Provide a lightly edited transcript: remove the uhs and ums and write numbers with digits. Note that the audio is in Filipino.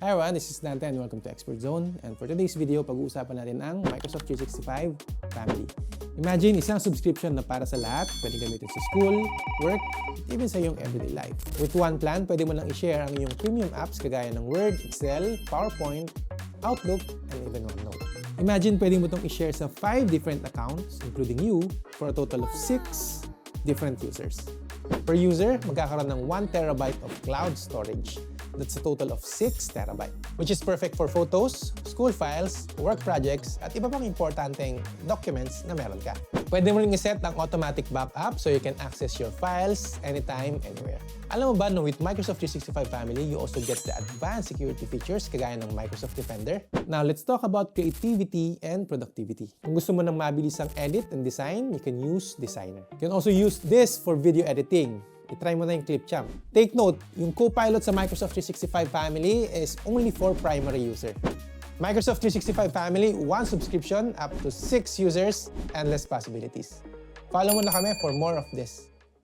Hi everyone, this is Dante and welcome to Expert Zone. And for today's video, pag-uusapan natin ang Microsoft 365 family. Imagine isang subscription na para sa lahat, pwede gamitin sa school, work, even sa iyong everyday life. With one plan, pwede mo lang i-share ang iyong premium apps kagaya ng Word, Excel, PowerPoint, Outlook, and even OneNote. Imagine pwede mo itong i-share sa 5 different accounts, including you, for a total of 6 different users. Per user, magkakaroon ng 1 terabyte of cloud storage. That's a total of 6 terabyte, which is perfect for photos, school files, work projects, at iba pang importanteng documents na meron ka. Pwede mo rin iset ang automatic backup so you can access your files anytime, anywhere. Alam mo ba na with Microsoft 365 Family, you also get the advanced security features kagaya ng Microsoft Defender? Now, let's talk about creativity and productivity. Kung gusto mo ng mabilisang edit and design, you can use Designer. You can also use this for video editing. I-try mo na yung Clipchamp. Take note, yung Copilot sa Microsoft 365 Family is only for primary user. Microsoft 365 Family, 1 subscription, up to 6 users, endless possibilities. Follow mo na kami for more of this.